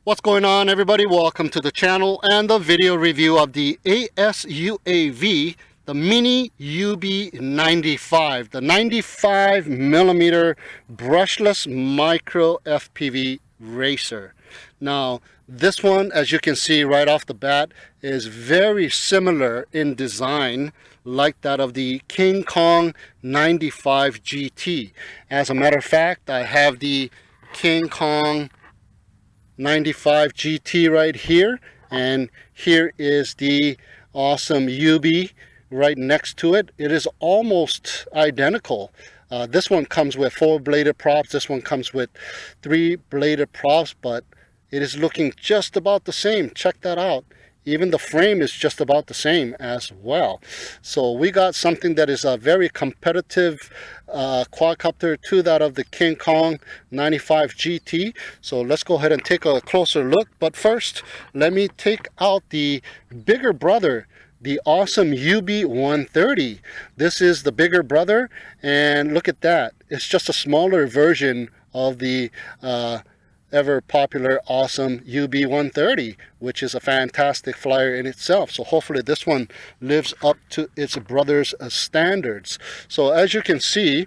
What's going on, everybody? Welcome to the channel and the video review of the ASUAV, the Mini Youbi 95, the 95mm brushless micro FPV racer. Now, this one, as you can see right off the bat, is very similar in design like that of the King Kong 95 GT. As a matter of fact, I have the King Kong 95 GT right here, and here is the awesome Youbi right next to it. It is almost identical. This one comes with 4-bladed props, this one comes with 3-bladed props, but it is looking just about the same. Check that out. Even the frame is just about the same as well. So we got something that is a very competitive quadcopter to that of the King Kong 95 GT. So let's go ahead and take a closer look. But first, let me take out the bigger brother, the awesome Youbi 130. This is the bigger brother, and look at that. It's just a smaller version of the ever popular awesome Youbi 130, which is a fantastic flyer in itself. So hopefully this one lives up to its brother's standards. So as you can see,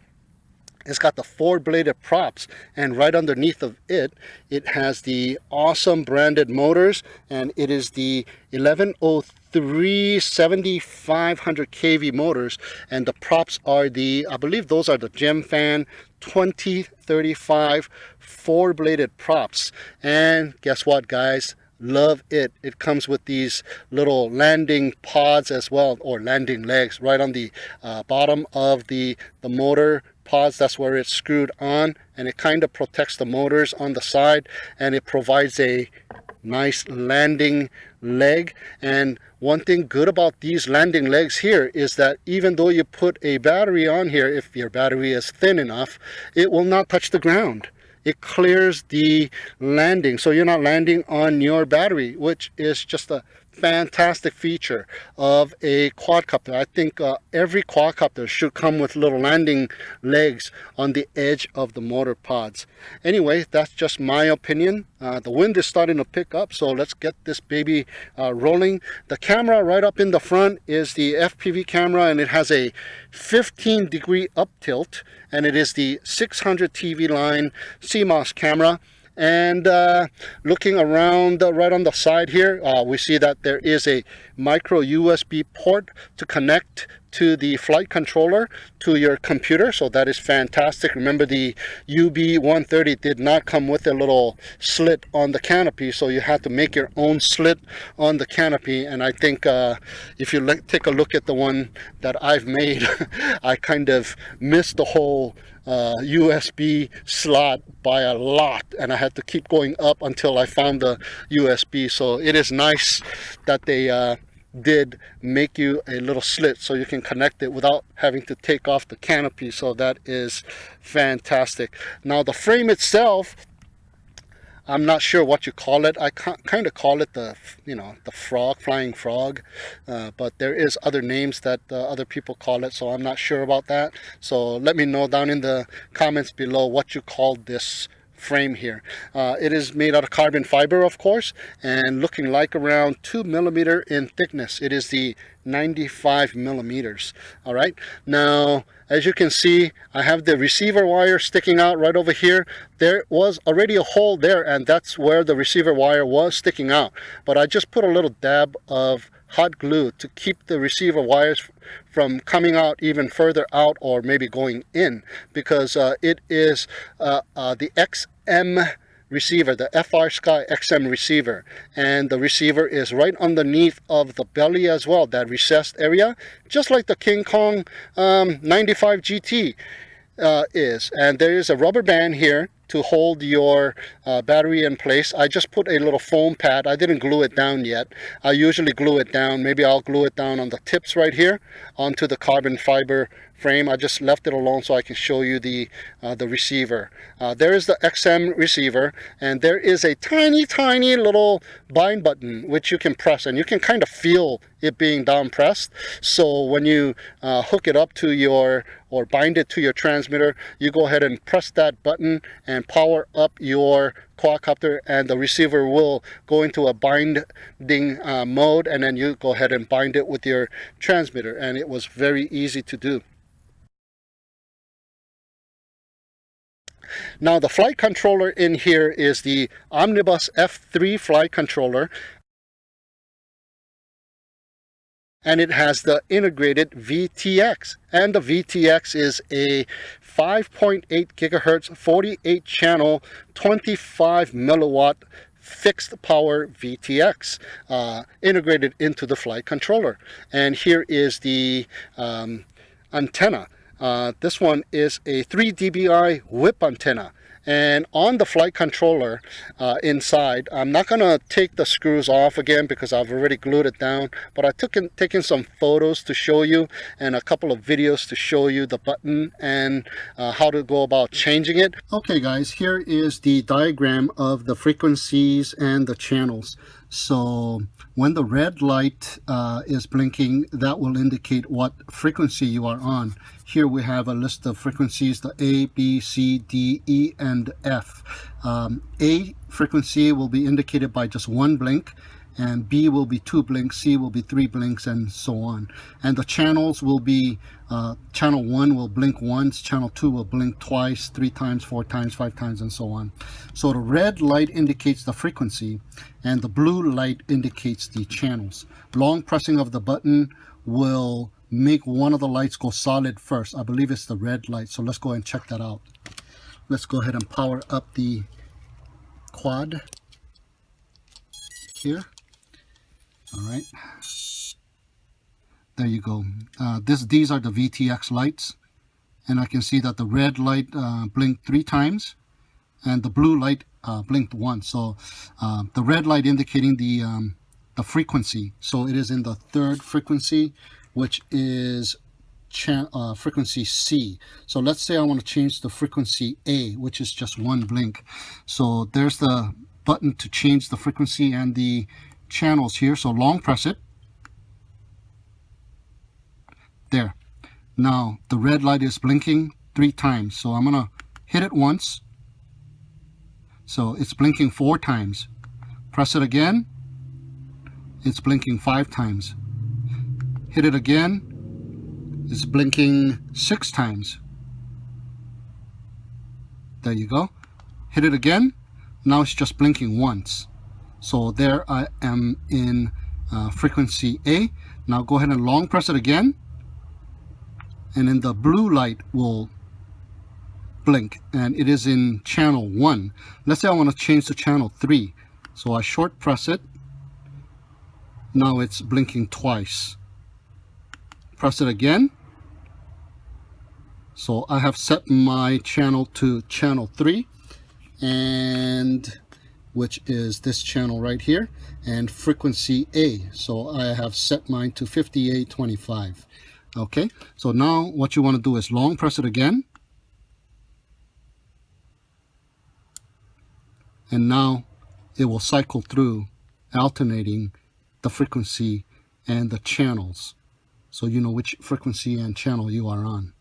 it's got the 4-bladed props, and right underneath of it, it has the awesome branded motors, and it is the 1103 7500 kV motors, and the props are the, I believe those are the Gemfan 2035 4-bladed props. And guess what, guys? Love it. It comes with these little landing pods as well, or landing legs right on the bottom of the motor pods. That's where it's screwed on, and it kind of protects the motors on the side, and it provides a nice landing leg. And one thing good about these landing legs here is that even though you put a battery on here, if your battery is thin enough, it will not touch the ground. It clears the landing, so you're not landing on your battery, which is just a fantastic feature of a quadcopter. I think every quadcopter should come with little landing legs on the edge of the motor pods. Anyway, that's just my opinion. The wind is starting to pick up, so let's get this baby rolling. The camera right up in the front is the FPV camera, and it has a 15-degree up tilt, and it is the 600 TV line CMOS camera. And looking around right on the side here, we see that there is a micro USB port to connect to the flight controller to your computer, so that is fantastic. Remember, the Youbi 130 did not come with a little slit on the canopy, so you had to make your own slit on the canopy. And I think if you take a look at the one that I've made, I kind of missed the whole USB slot by a lot, and I had to keep going up until I found the USB. So it is nice that they did make you a little slit so you can connect it without having to take off the canopy. So that is fantastic. Now the frame itself, I'm not sure what you call it. I kind of call it the, the frog, flying frog, but there is other names that other people call it, so I'm not sure about that. So let me know down in the comments below what you call this frame here. It is made out of carbon fiber, of course, and looking like around 2mm in thickness. It is the 95mm. All right, now as you can see, I have the receiver wire sticking out right over here. There was already a hole there, and that's where the receiver wire was sticking out, but I just put a little dab of hot glue to keep the receiver wires from coming out even further out, or maybe going in, because it is the XM receiver, the FrSky XM receiver, and the receiver is right underneath of the belly as well, that recessed area, just like the King Kong 95 GT is. And there is a rubber band here to hold your battery in place. I just put a little foam pad. I didn't glue it down yet. I usually glue it down. Maybe I'll glue it down on the tips right here onto the carbon fiber frame. I just left it alone so I can show you the receiver. There is the XM receiver, and there is a tiny little bind button which you can press, and you can kind of feel it being down pressed. So when you hook it up to your, or bind it to your transmitter, you go ahead and press that button and power up your quadcopter, and the receiver will go into a binding mode, and then you go ahead and bind it with your transmitter, and it was very easy to do. Now the flight controller in here is the OMNIBUS F3 flight controller, and it has the integrated VTX, and the VTX is a 5.8 gigahertz 48 channel 25 milliwatt fixed power VTX integrated into the flight controller. And here is the antenna. This one is a 3 dBi whip antenna, and on the flight controller inside, I'm not gonna take the screws off again because I've already glued it down, but I taken some photos to show you and a couple of videos to show you the button and how to go about changing it. Okay guys, here is the diagram of the frequencies and the channels. So when the red light is blinking, that will indicate what frequency you are on. Here we have a list of frequencies, the A, B, C, D, E, and F. A frequency will be indicated by just one blink, and B will be 2 blinks, C will be 3 blinks, and so on. And the channels will be, channel 1 will blink once, channel 2 will blink twice, 3 times, 4 times, 5 times, and so on. So the red light indicates the frequency, and the blue light indicates the channels. Long pressing of the button will make one of the lights go solid first. I believe it's the red light, so let's go ahead and check that out. Let's go ahead and power up the quad here. All right, there you go. These are the VTX lights, and I can see that the red light blinked 3 times and the blue light blinked once. So the red light indicating the frequency, so it is in the 3rd frequency, which is frequency C. So let's say I want to change the frequency A, which is just 1 blink. So there's the button to change the frequency and the channels here. So long press it. There. Now the red light is blinking 3 times. So I'm gonna hit it once. So it's blinking 4 times. Press it again. It's blinking 5 times. Hit it again. It's blinking 6 times. There you go. Hit it again. Now it's just blinking once. So there I am in frequency A. Now go ahead and long press it again, and then the blue light will blink, and it is in channel 1. Let's say I want to change to channel 3. So I short press it. Now it's blinking twice. Press it again. So I have set my channel to channel 3, and which is this channel right here, and frequency A. So I have set mine to 5825. Okay, so now what you want to do is long press it again, and now it will cycle through, alternating the frequency and the channels, so you know which frequency and channel you are on.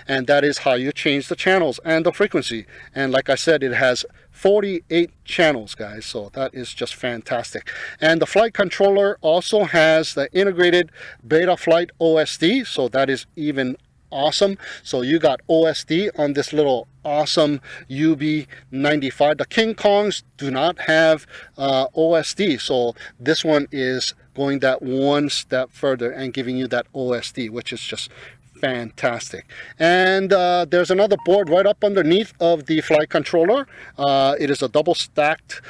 And that is how you change the channels and the frequency. And like I said, it has 48 channels, guys, so that is just fantastic. And the flight controller also has the integrated Beta Flight OSD, so that is even awesome. So you got OSD on this little awesome Youbi 95. The King Kongs do not have OSD, so this one is going that one step further and giving you that OSD, which is just fantastic. And there's another board right up underneath of the flight controller. It is a double stacked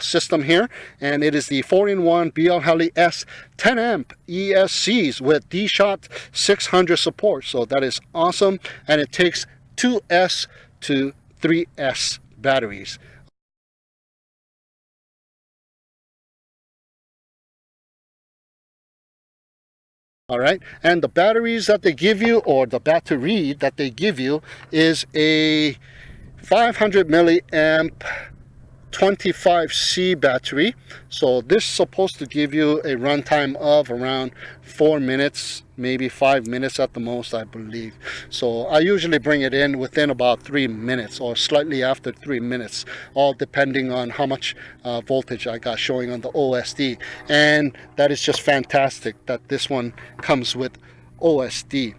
system here, and it is the 4-in-1 BLHeli S 10 amp ESCs with DShot 600 support. So that is awesome, and it takes 2S to 3S batteries. All right, and the batteries that they give you, or the battery that they give you, is a 500 milliamp 25C battery. So this is supposed to give you a runtime of around 4 minutes, maybe 5 minutes at the most, I believe. So I usually bring it in within about 3 minutes or slightly after 3 minutes, all depending on how much voltage I got showing on the OSD. And that is just fantastic that this one comes with OSD.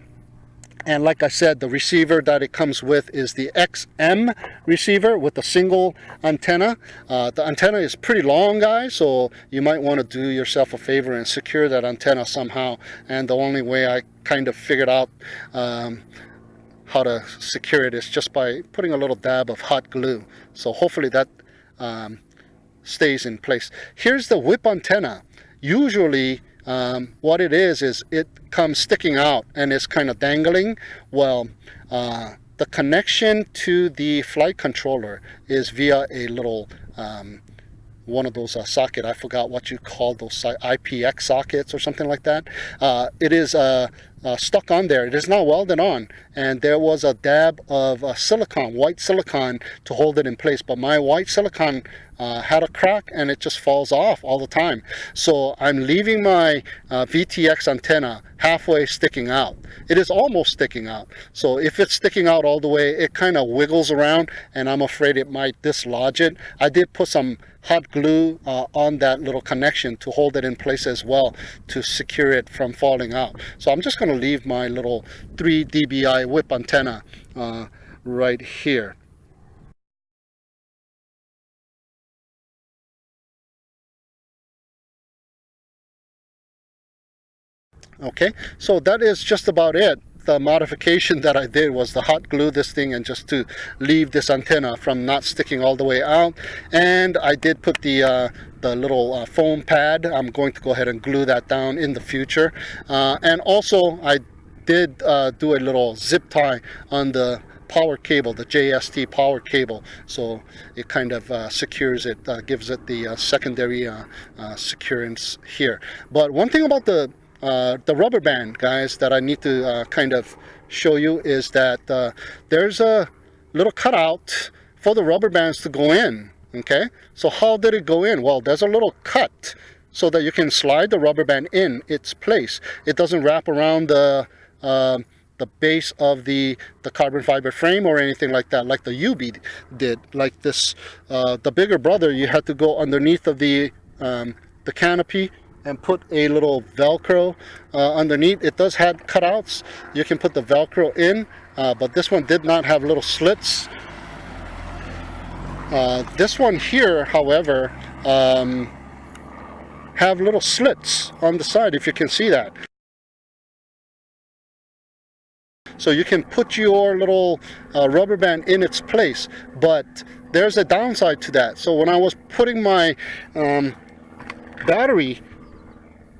And like I said, the receiver that it comes with is the XM receiver with a single antenna. The antenna is pretty long, guys, so you might want to do yourself a favor and secure that antenna somehow. And the only way I kind of figured out how to secure it is just by putting a little dab of hot glue. So hopefully that stays in place. Here's the whip antenna. Usually what it is it comes sticking out and it's kind of dangling. Well, the connection to the flight controller is via a little one of those socket. I forgot what you call those, IPX sockets or something like that. It is stuck on there. It is not welded on, and there was a dab of silicone, white silicone, to hold it in place, but my white silicone had a crack and it just falls off all the time. So I'm leaving my VTX antenna halfway sticking out. It is almost sticking out. So if it's sticking out all the way, it kind of wiggles around and I'm afraid it might dislodge it. I did put some hot glue on that little connection to hold it in place as well, to secure it from falling out. So I'm just going to leave my little 3 dBi whip antenna right here. Okay, so that is just about it. The modification that I did was the hot glue this thing and just to leave this antenna from not sticking all the way out. And I did put the little foam pad. I'm going to go ahead and glue that down in the future. And also I did do a little zip tie on the power cable, the JST power cable, so it kind of secures it, gives it the secondary securance here. But one thing about the rubber band, guys, that I need to kind of show you is that there's a little cutout for the rubber bands to go in. Okay, so how did it go in? Well, there's a little cut so that you can slide the rubber band in its place. It doesn't wrap around the base of the carbon fiber frame or anything like that, like the Youbi did. Like this, the bigger brother, you had to go underneath of the canopy and put a little Velcro underneath. It does have cutouts. You can put the Velcro in, but this one did not have little slits. This one here, however, have little slits on the side, if you can see that. So you can put your little rubber band in its place, but there's a downside to that. So when I was putting my battery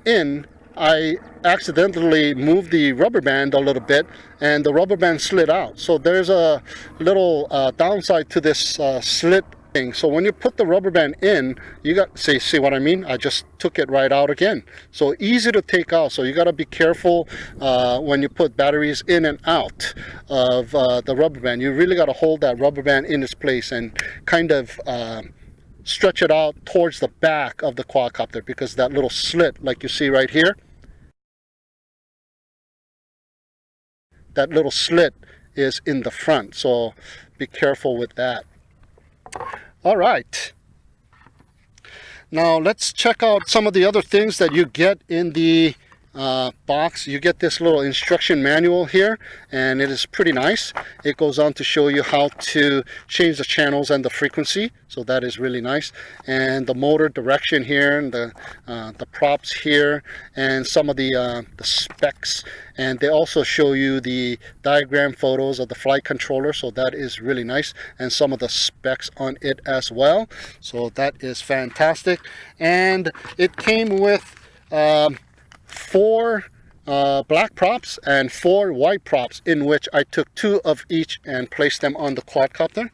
in, I accidentally moved the rubber band a little bit and the rubber band slid out. So there's a little downside to this slit thing. So when you put the rubber band in, you got, see what I mean? I just took it right out again. So easy to take out. So you got to be careful when you put batteries in and out of the rubber band. You really got to hold that rubber band in its place and kind of stretch it out towards the back of the quadcopter, because that little slit, like you see right here, that little slit is in the front. So be careful with that. All right, now let's check out some of the other things that you get in the box. You get this little instruction manual here, and it is pretty nice. It goes on to show you how to change the channels and the frequency, so that is really nice. And the motor direction here, and the props here, and some of the specs. And they also show you the diagram photos of the flight controller, so that is really nice, and some of the specs on it as well. So that is fantastic. And it came with 4 black props and 4 white props, in which I took 2 of each and placed them on the quadcopter.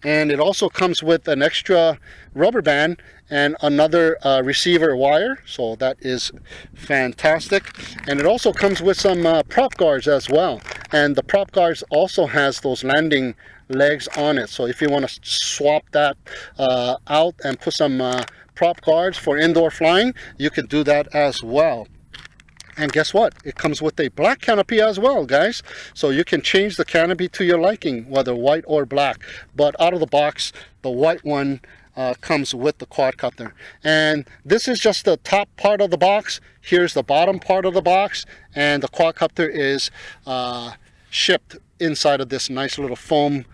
And it also comes with an extra rubber band and another receiver wire, so that is fantastic. And it also comes with some prop guards as well, and the prop guards also has those landing legs on it, so if you want to swap that out and put some prop guards for indoor flying, you can do that as well. And guess what? It comes with a black canopy as well, guys. So you can change the canopy to your liking, whether white or black. But out of the box, the white one comes with the quadcopter. And this is just the top part of the box. Here's the bottom part of the box. And the quadcopter is shipped inside of this nice little foam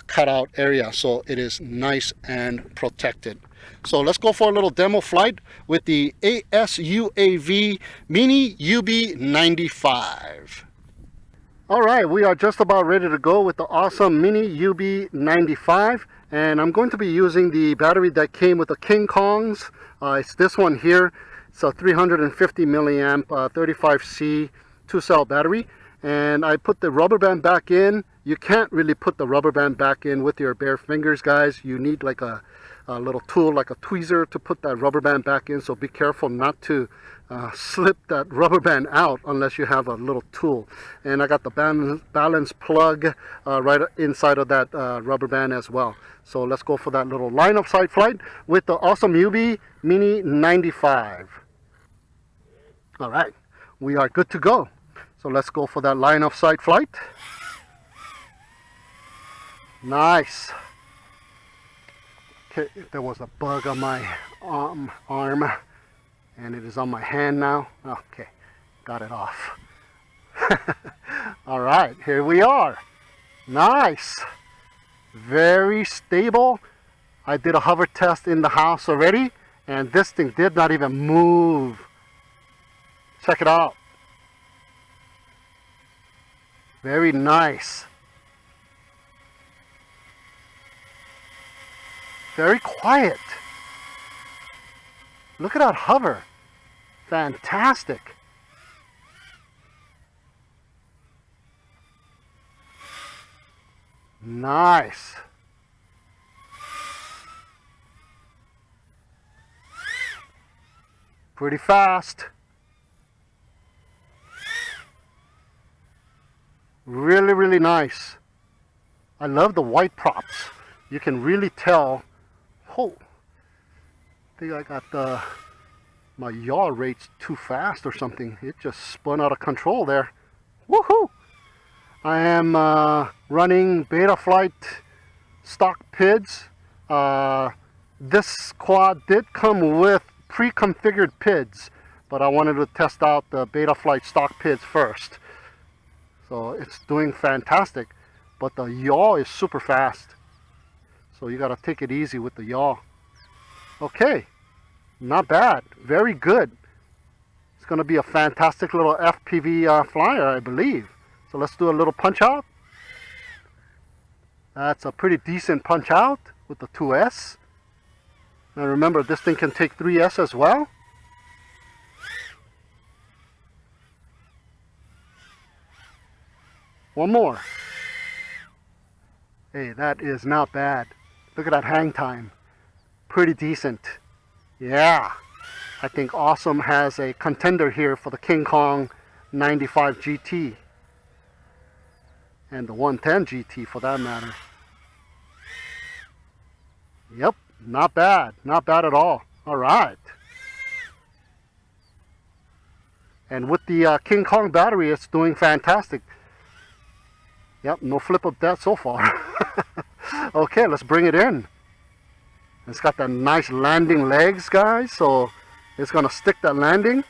cutout area. So it is nice and protected. So let's go for a little demo flight with the ASUAV Mini Youbi 95. All right, we are just about ready to go with the awesome Mini Youbi 95, and I'm going to be using the battery that came with the King Kongs. It's this one here. It's a 350 milliamp 35C 2-cell battery, and I put the rubber band back in. You can't really put the rubber band back in with your bare fingers, guys. You need like a little tool, like a tweezer, to put that rubber band back in, so be careful not to slip that rubber band out unless you have a little tool. And I got the balance plug right inside of that rubber band as well. So let's go for that little line of sight flight with the awesome Youbi Mini 95. All right, we are good to go. So let's go for that line of sight flight. Nice. Okay, there was a bug on my arm, and it is on my hand now. Okay, got it off. All right, here we are. Nice. Very stable. I did a hover test in the house already, and this thing did not even move. Check it out. Very nice. Very quiet. Look at that hover. Fantastic. Nice. Pretty fast. Really, really nice. I love the white props. You can really tell. Oh, I think I got my yaw rates too fast or something. It just spun out of control there. Woohoo! I am running Beta Flight stock PIDs. This quad did come with pre-configured PIDs, but I wanted to test out the Beta Flight stock PIDs first. So it's doing fantastic, but the yaw is super fast. So you got to take it easy with the yaw. Okay, not bad. Very good. It's going to be a fantastic little FPV flyer, I believe. So let's do a little punch out. That's a pretty decent punch out with the 2S. Now remember, this thing can take 3S as well. One more. Hey, that is not bad. Look at that hang time. Pretty decent. Yeah. I think Awesome has a contender here for the King Kong 95 GT. And the 110 GT for that matter. Yep. Not bad. Not bad at all. Alright. And with the King Kong battery, it's doing fantastic. Yep, no flip of that so far. Okay, let's bring it in. It's got that nice landing legs, guys, so it's gonna stick that landing.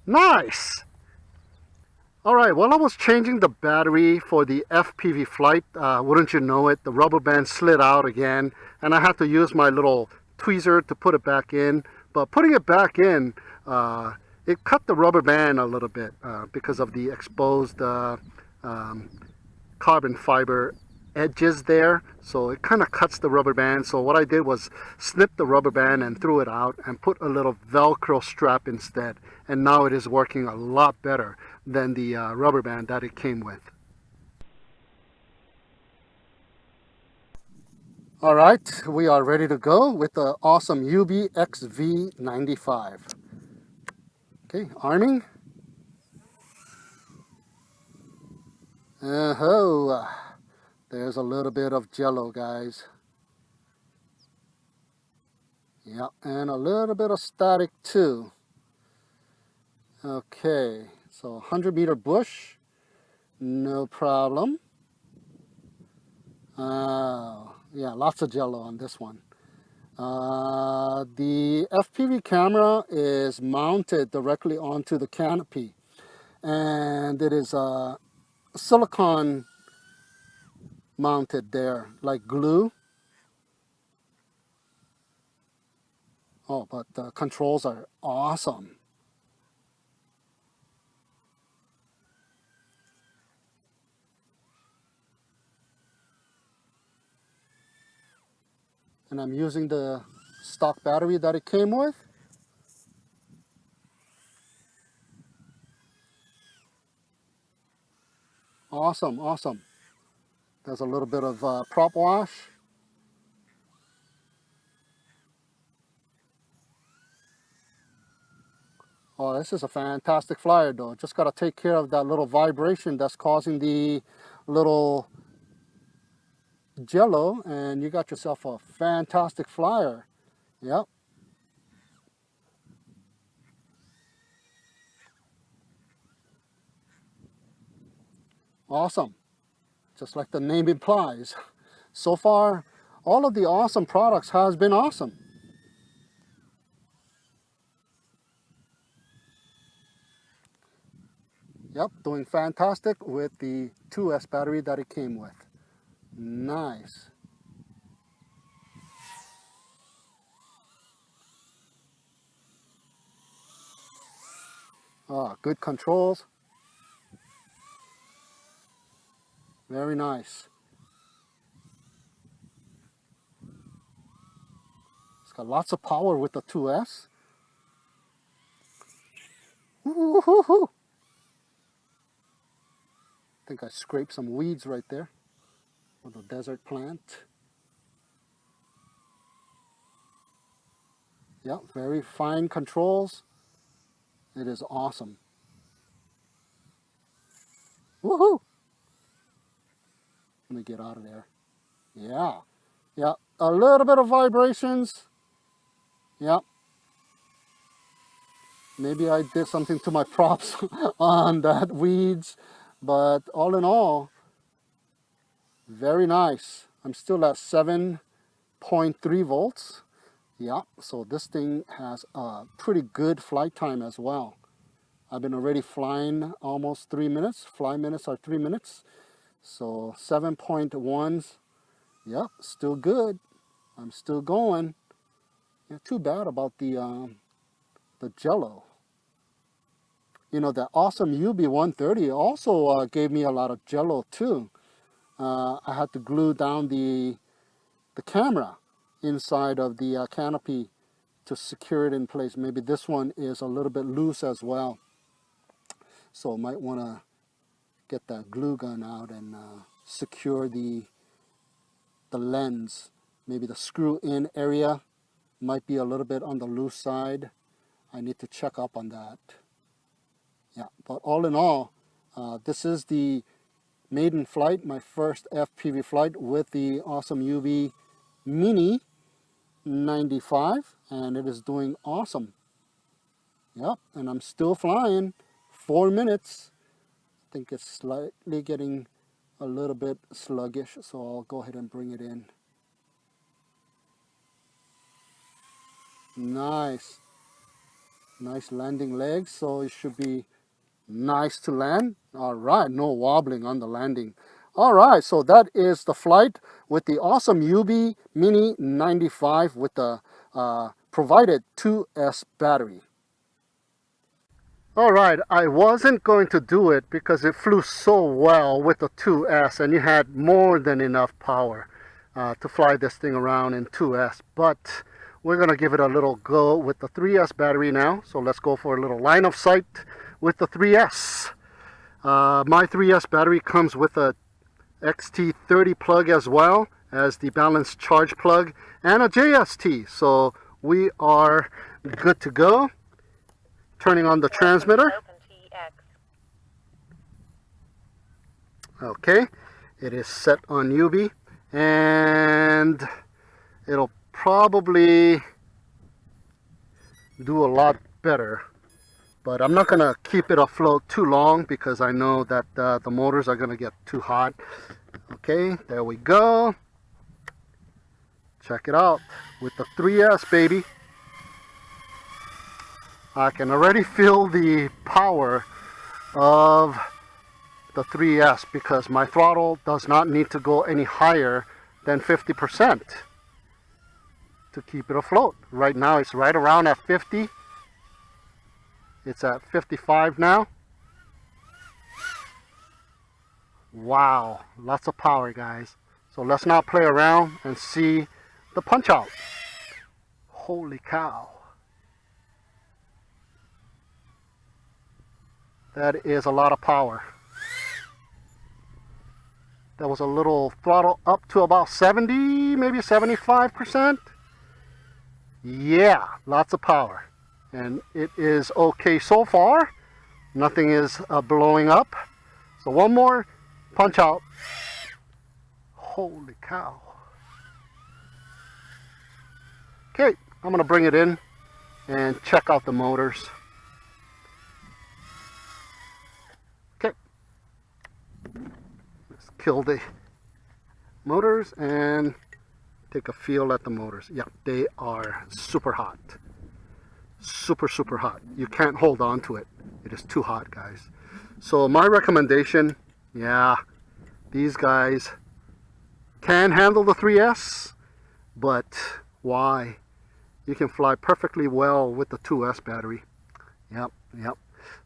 Nice. Alright, while I was changing the battery for the FPV flight, wouldn't you know it, the rubber band slid out again, and I had to use my little tweezer to put it back in. But putting it back in, it cut the rubber band a little bit because of the exposed carbon fiber edges there, so it kind of cuts the rubber band. So what I did was snip the rubber band and threw it out and put a little Velcro strap instead, and now it is working a lot better than the rubber band that it came with. All right, we are ready to go with the awesome Youbi XV95. Okay, arming. Oh, there's a little bit of jello, guys. Yeah, and a little bit of static too. Okay, so 100-meter bush, no problem. Yeah, lots of jello on this one. The FPV camera is mounted directly onto the canopy, and it is silicone mounted there, like glue. Oh, but the controls are awesome. And I'm using the stock battery that it came with. Awesome, awesome. There's a little bit of prop wash. Oh, this is a fantastic flyer though. Just got to take care of that little vibration that's causing the little jello, and you got yourself a fantastic flyer. Yep. Awesome. Just like the name implies. So far, all of the awesome products has been awesome. Yep, doing fantastic with the 2S battery that it came with. Nice. Ah, good controls. Very nice. It's got lots of power with the 2S. Woo-hoo-hoo. I think I scraped some weeds right there with the desert plant. Yeah, very fine controls. It is awesome. Woohoo! Let me get out of there. Yeah. Yeah, a little bit of vibrations. Yeah. Maybe I did something to my props on that weeds, but all in all, very nice. I'm still at 7.3 volts. Yeah, so this thing has a pretty good flight time as well. I've been already flying almost 3 minutes. Fly minutes are 3 minutes. So 7.1s, yeah, still good. I'm still going. Yeah, too bad about the jello. You know, that awesome Youbi 130 also gave me a lot of jello too. I had to glue down the camera inside of the canopy to secure it in place. Maybe this one is a little bit loose as well. So might want to get that glue gun out and secure the lens. Maybe the screw in area might be a little bit on the loose side. I need to check up on that. Yeah, but all in all, this is the Maiden Flight, my first FPV flight with the awesome Youbi Mini 95, and it is doing awesome. Yep, and I'm still flying 4 minutes. I think it's slightly getting a little bit sluggish, so I'll go ahead and bring it in. Nice. Nice landing legs, so it should be nice to land. All right, no wobbling on the landing. All right, so that is the flight with the awesome Youbi Mini 95 with the provided 2S battery. Alright, I wasn't going to do it because it flew so well with the 2S and you had more than enough power to fly this thing around in 2S. But we're going to give it a little go with the 3S battery now. So let's go for a little line of sight with the 3S. My 3S battery comes with a XT30 plug as well as the balanced charge plug and a JST. So we are good to go. Turning on the transmitter. Okay, it is set on Youbi, and it'll probably do a lot better, but I'm not gonna keep it afloat too long because I know that the motors are gonna get too hot. Okay, there we go. Check it out with the 3S, baby. I can already feel the power of the 3S because my throttle does not need to go any higher than 50% to keep it afloat. Right now it's right around at 50. It's at 55 now. Wow, lots of power, guys. So let's not play around and see the punch out. Holy cow. That is a lot of power. That was a little throttle up to about 70, maybe 75%. Yeah, lots of power. And it is okay so far. Nothing is blowing up. So one more punch out. Holy cow. Okay, I'm going to bring it in and check out the motors. Kill the motors and take a feel at the motors. Yeah, they are super hot. Super hot. You can't hold on to it. It is too hot, guys. So my recommendation, yeah, these guys can handle the 3S, but why? You can fly perfectly well with the 2S battery. Yep.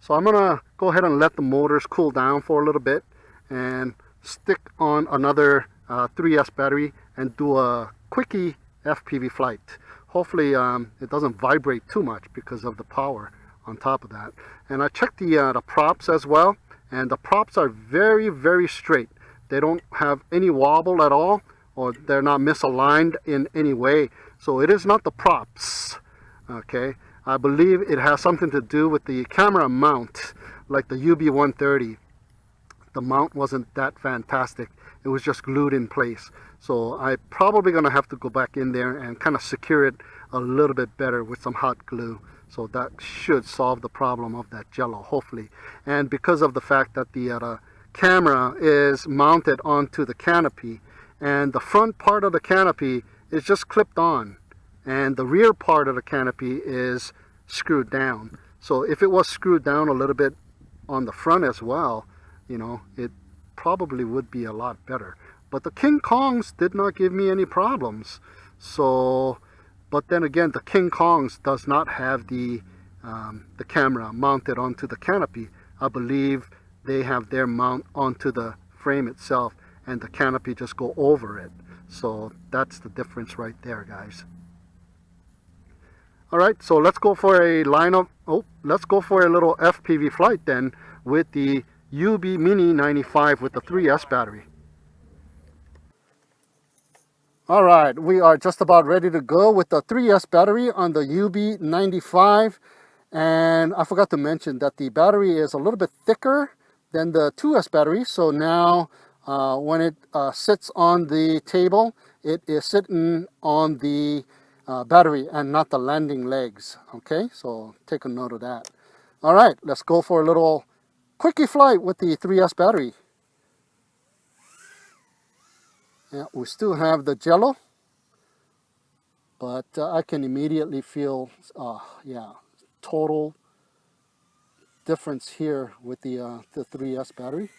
So I'm gonna go ahead and let the motors cool down for a little bit and stick on another 3S battery and do a quickie FPV flight. Hopefully it doesn't vibrate too much because of the power on top of that. And I checked the props as well, and the props are very straight. They don't have any wobble at all, or they're not misaligned in any way. So it is not the props. Okay, I believe it has something to do with the camera mount, like the Youbi 130. The mount wasn't that fantastic. It was just glued in place. So I'm probably going to have to go back in there and kind of secure it a little bit better with some hot glue. So that should solve the problem of that jello, hopefully. And because of the fact that the camera is mounted onto the canopy, and the front part of the canopy is just clipped on, and the rear part of the canopy is screwed down. So if it was screwed down a little bit on the front as well, you know, it probably would be a lot better. But the King Kongs did not give me any problems. So, but then again, the King Kongs does not have the camera mounted onto the canopy. I believe they have their mount onto the frame itself, and the canopy just go over it. So that's the difference right there, guys. All right, so let's go for a let's go for a little FPV flight then with the Youbi Mini 95 with the 3S battery. Alright, we are just about ready to go with the 3S battery on the Youbi 95. And I forgot to mention that the battery is a little bit thicker than the 2S battery. So now when it sits on the table, it is sitting on the battery and not the landing legs. Okay, so take a note of that. Alright, let's go for a little quickie flight with the 3S battery. Yeah, we still have the jello, but I can immediately feel, yeah, total difference here with the 3S battery.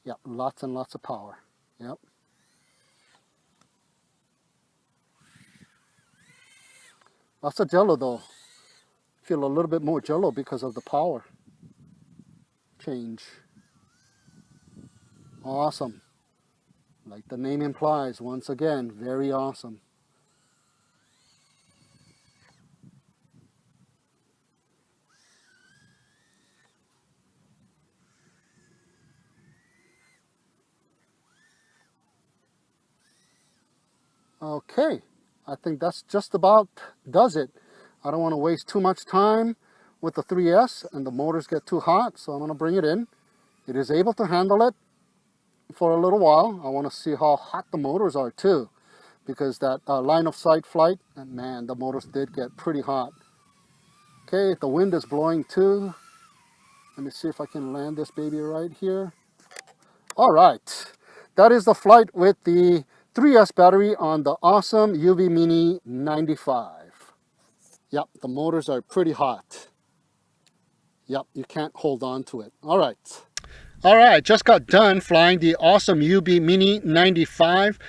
Yep, lots and lots of power. Yep. Lots of jello though. Feel a little bit more jello because of the power change. Awesome. Like the name implies, once again, very awesome. Okay, I think that's just about does it. I don't want to waste too much time with the 3S and the motors get too hot, so I'm going to bring it in. It is able to handle it for a little while. I want to see how hot the motors are too, because that line of sight flight, and man, the motors did get pretty hot. Okay, the wind is blowing too. Let me see if I can land this baby right here. All right, that is the flight with the 3S battery on the awesome Youbi Mini 95. Yep, the motors are pretty hot. Yep, you can't hold on to it. All right. All right, just got done flying the awesome Youbi Mini 95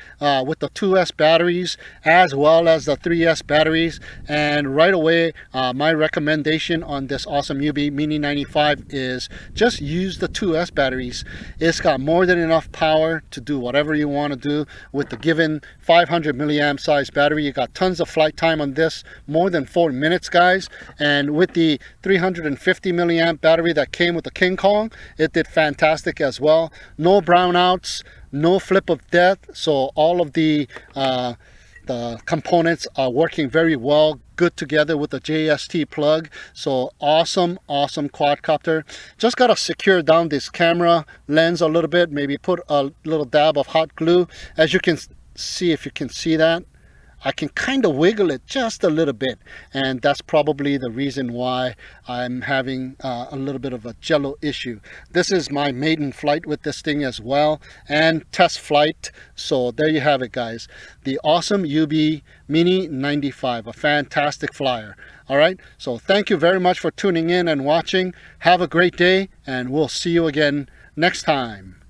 with the 2S batteries as well as the 3S batteries. And right away, my recommendation on this awesome Youbi Mini 95 is just use the 2S batteries. It's got more than enough power to do whatever you want to do with the given 500 milliamp size battery. You got tons of flight time on this, more than 4 minutes, guys. And with the 350 milliamp battery that came with the King Kong, it did fantastic as well. No brownouts, no flip of death, so all of the components are working very well, good together with the JST plug. So awesome quadcopter. Just gotta secure down this camera lens a little bit, maybe put a little dab of hot glue. As you can see, if you can see that, I can kind of wiggle it just a little bit, and that's probably the reason why I'm having a little bit of a jello issue. This is my maiden flight with this thing as well, and test flight. So there you have it, guys. The awesome Youbi Mini 95, a fantastic flyer. All right, so thank you very much for tuning in and watching. Have a great day, and we'll see you again next time.